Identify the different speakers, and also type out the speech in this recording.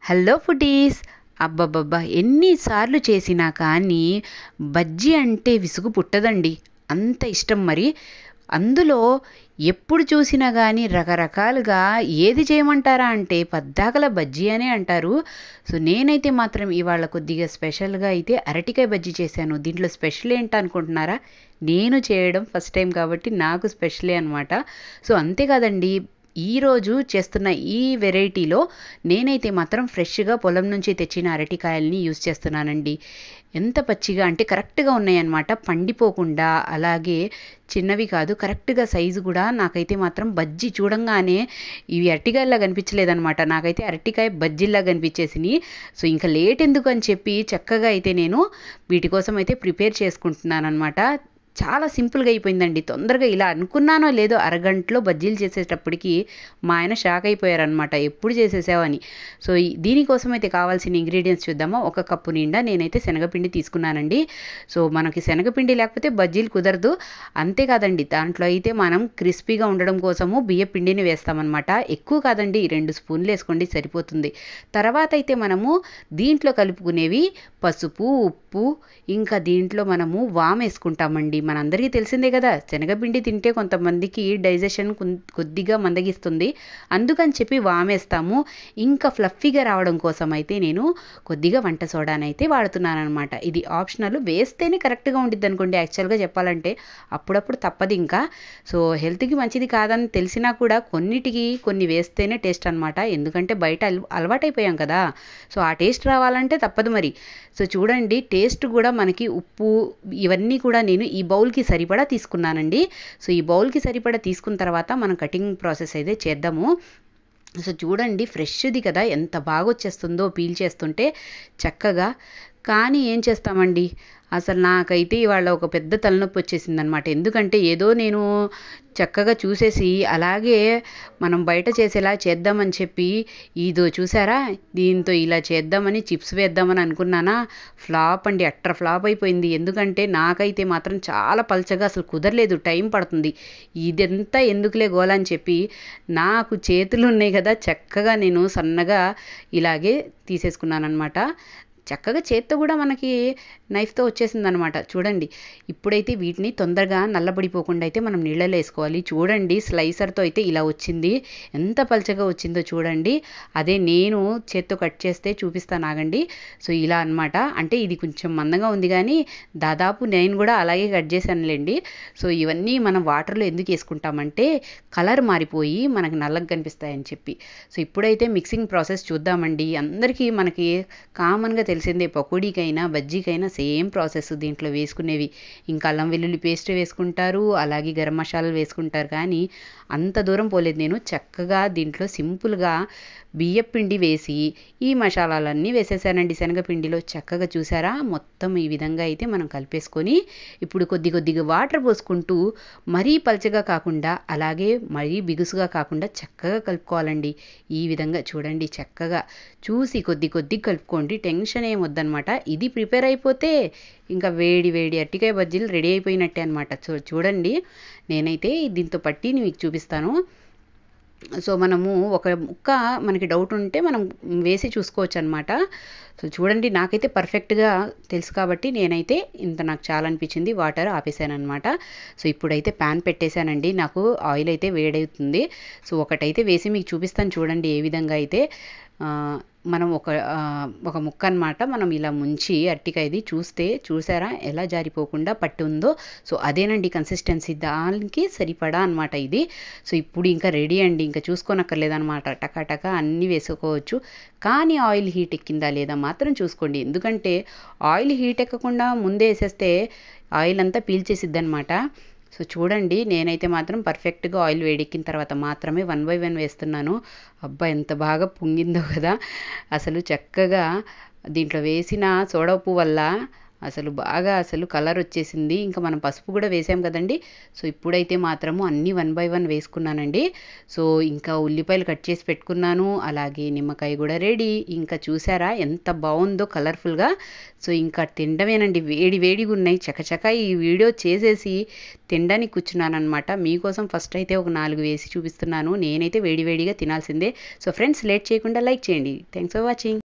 Speaker 1: Hello foodies. అబ్బబ్బబ్బా! ఎన్నిసార్లు చేసినా కానీ బజ్జీ అంటే విసుగు పుట్టదండి. అంత ఇష్టం మరి. అందులో ఎప్పుడు చూసినా గానీ రకరకాలుగా ఏది చేయమంటారా అంటే పద్దాకల బజ్జీ అనే అంటారు. సో, నేనైతే మాత్రం ఇవాళ కొద్దిగా స్పెషల్‌గా అయితే అరటికాయ బజ్జీ చేశాను. దీంట్లో స్పెషల్ ఏంటనుకుంటున్నారా? నేను చేయడం ఫస్ట్ టైమ్ కాబట్టి నాకు స్పెషలే అనమాట. సో, అంతే కాదండి. ఈరోజు చేస్తున్న ఈ వెరైటీలో నేనైతే మాత్రం ఫ్రెష్‌గా పొలం నుంచి తెచ్చిన అరటికాయల్ని యూజ్ చేస్తున్నానండి. ఎంత పచ్చిగా అంటే కరెక్ట్‌గా ఉన్నాయన్నమాట. పండిపోకుండా అలాగే చిన్నవి కాదు. కరెక్ట్‌గా సైజు గూడా నాకైతే మాత్రం బజ్జీ చూడంగానే ఇవి అరటికాయల్లా కనిపించలేదన్నమాట. నాకైతే అరటికాయ బజ్జీల్లా కనిపించేసినియి. సో, ఇంక లేట్ ఎందుకు అని చెప్పి చక్కగా అయితే నేను వీటి కోసం అయితే ప్రిపేర్ చేసుకుంటున్నానన్నమాట. చాలా సింపుల్‌గా అయిపోయిందండి. తొందరగా ఇలా అనుకున్నానో లేదో అరగంటలో బజ్జీలు చేసేటప్పటికి మా ఆయన షాక్ అయిపోయారనమాట. ఎప్పుడు చేసేసావు అని. సో, దీనికోసం అయితే కావాల్సిన ఇంగ్రీడియెంట్స్ చూద్దామా. ఒక కప్పు నిండా నేనైతే శనగపిండి తీసుకున్నానండి. సో, మనకి శనగపిండి లేకపోతే బజ్జీలు కుదరదు. అంతే కాదండి, దాంట్లో అయితే మనం క్రిస్పీగా ఉండడం కోసము బియ్యపిండిని వేస్తామనమాట. ఎక్కువ కాదండి, 2 స్పూన్లు వేసుకోండి సరిపోతుంది. తర్వాత అయితే మనము దీంట్లో కలుపుకునేవి పసుపు, ఉప్పు, ఇంకా దీంట్లో మనము వామేసుకుంటామండి. మనందరికీ తెలిసిందే కదా! శనగపిండి తింటే కొంతమందికి డైజెషన్ కొద్దిగా మందగిస్తుంది. అందుకని చెప్పి వామేస్తాము. ఇంకా ఫ్లఫీగా రావడం కోసం అయితే నేను కొద్దిగా వంట సోడానైతే వాడుతున్నాననమాట. ఇది ఆప్షనల్. వేస్తేనే కరెక్ట్‌గా ఉండిద్దనుకోండి యాక్చువల్‌గా చెప్పాలంటే. అప్పుడప్పుడు తప్పదింకా. సో, హెల్త్‌కి మంచిది కాదని తెలిసినా కూడా కొన్నిటికి కొన్ని వేస్తేనే టేస్ట్ అనమాట. ఎందుకంటే బయట అలవాటైపోయాం కదా! సో, ఆ టేస్ట్ రావాలంటే తప్పదు మరి. సో, చూడండి టేస్ట్ గూడా మనకి ఉప్పు ఇవన్నీ కూడా నేను ఈ బౌల్‌కి సరిపడా తీసుకున్నానండి. సో, ఈ బౌల్‌కి సరిపడా తీసుకున్న తర్వాత మనం కటింగ్ ప్రాసెస్ అయితే చేద్దాము. సో, చూడండి ఫ్రెష్‌ది కదా! ఎంత బాగొచ్చేస్తుందో పీల్ చేస్తుంటే చక్కగా. కానీ ఏం చేస్తామండి, అసలు నాకైతే ఇవాళ ఒక పెద్ద తలనొప్పి వచ్చేసిందనమాట. ఎందుకంటే ఏదో నేను చక్కగా చూసేసి అలాగే మనం బయట చేసేలా చేద్దామని చెప్పి ఇదో చూసారా? దీంతో ఇలా చేద్దామని చిప్స్ వేద్దామని అనుకున్నానా, ఫ్లాప్ అండి. అట్టర్ ఫ్లాప్ అయిపోయింది. ఎందుకంటే నాకైతే మాత్రం చాలా పల్చగా అసలు కుదరలేదు. టైం పడుతుంది. ఇదంతా ఎందుకులే గోల అని చెప్పి నాకు చేతులున్నాయి కదా! చక్కగా నేను సన్నగా ఇలాగే తీసేసుకున్నాననమాట. చక్కగా చేత్తో గూడా మనకి నైఫ్‌తో వచ్చేసిందనమాట. చూడండి. ఇప్పుడైతే వీటిని తొందరగా నల్లబడిపోకుండా అయితే మనం నీళ్ళలో ఏసుకోవాలి. చూడండి స్లైసర్‌తో అయితే ఇలా వచ్చింది. ఎంత పల్చగా వచ్చిందో చూడండి. అదే నేను చేత్తో కట్ చేస్తే చూపిస్తాను ఆగండి. సో, ఇలా అనమాట. అంటే ఇది కొంచెం మందంగా ఉంది గానీ, దాదాపు నేను గూడా అలాగే కట్ చేశానులెండి. సో, ఇవన్నీ మనం వాటర్‌లో ఎందుకేసుకుంటామంటే, కలర్ మారిపోయి మనకు నల్లగా కనిపిస్తాయని చెప్పి. సో, ఇప్పుడైతే మిక్సింగ్ ప్రాసెస్ చూద్దామండి. అందరికీ మనకి కామన్‌గా తెలిసిందే పకోడీకైనా, బజ్జీకైనా సేమ్ ప్రాసెస్ దీంట్లో వేసుకునేవి. ఇంకా అల్లం వెల్లుల్లి పేస్ట్ వేసుకుంటారు. అలాగే గరం మసాలాలు వేసుకుంటారు. కానీ అంత దూరం పోలేదు నేను. చక్కగా దీంట్లో సింపుల్‌గా బియ్యపిండి వేసి ఈ మసాలాలన్నీ వేసేసానండి శనగపిండిలో. చక్కగా చూసారా? మొత్తం ఈ విధంగా అయితే మనం కలిపేసుకొని ఇప్పుడు కొద్ది కొద్దిగా వాటర్ పోసుకుంటూ మరీ పల్చగా కాకుండా అలాగే మరీ బిగుసుగా కాకుండా చక్కగా కలుపుకోవాలండి. ఈ విధంగా చూడండి చక్కగా చూసి కొద్ది కొద్దిగా కలుపుకోండి. టెన్షన్ ఏం వద్దనమాట. ఇది ప్రిపేర్ అయిపోతే ఇంకా వేడి వేడి అరటికాయ బజ్జీలు రెడీ అయిపోయినట్టే అనమాట. చూడండి నేనైతే దీంతో పట్టి మీకు చూపిస్తాను. సో, మనము ఒక ముక్క మనకి డౌట్ ఉంటే మనం వేసి చూసుకోవచ్చనమాట. సో, చూడండి నాకైతే పర్ఫెక్ట్‌గా తెలుసు కాబట్టి నేనైతే ఇంత నాకు చాలా అనిపించింది. వాటర్ ఆపేసాననమాట. సో, ఇప్పుడైతే పాన్ పెట్టేసానండి. నాకు ఆయిల్ అయితే వేడవుతుంది. సో, ఒకటైతే వేసి మీకు చూపిస్తాను చూడండి ఏ విధంగా అయితే మనం ఒక ముక్క అనమాట మనం ఇలా ముంచి అరటికాయది చూసారా ఎలా జారిపోకుండా పట్టి ఉందో. సో, అదేనండి కన్సిస్టెన్సీ. దానికి సరిపడా అనమాట ఇది. సో, ఇప్పుడు ఇంకా రెడీ అండి. ఇంకా చూసుకోనక్కర్లేదనమాట. టకా అన్నీ వేసుకోవచ్చు. కానీ ఆయిల్ హీట్ ఎక్కిందా లేదా మాత్రం చూసుకోండి. ఎందుకంటే ఆయిల్ హీట్ ఎక్కకుండా ముందే ఏసేస్తే ఆయిల్ అంతా పీల్చేసిద్దనమాట. సో, చూడండి నేనైతే మాత్రం పర్ఫెక్ట్‌గా ఆయిల్ వేడెక్కిన తర్వాత మాత్రమే వన్ బై వన్ వేస్తున్నాను. అబ్బా! ఎంత బాగా పొంగిందో కదా! అసలు చక్కగా దీంట్లో వేసిన సోడా ఉప్పు వల్ల అసలు బాగా అసలు కలర్ వచ్చేసింది. ఇంకా మనం పసుపు కూడా వేసాం కదండీ! సో, ఇప్పుడైతే మాత్రము అన్నీ 1 బై 1 వేసుకున్నానండి. సో, ఇంకా ఉల్లిపాయలు కట్ చేసి పెట్టుకున్నాను. అలాగే నిమ్మకాయ కూడా రెడీ. ఇంకా చూసారా ఎంత బావుందో కలర్‌ఫుల్‌గా. సో, ఇంకా తినడమేనండి. వేడి వేడిగున్నాయి. చకచకా ఈ వీడియో చేసేసి తినడానికి కూర్చున్నాననమాట. మీకోసం ఫస్ట్ అయితే ఒక 4 వేసి చూపిస్తున్నాను. నేనైతే వేడి వేడిగా తినాల్సిందే. సో, ఫ్రెండ్స్ లేట్ చేయకుండా లైక్ చేయండి. Thanks for watching.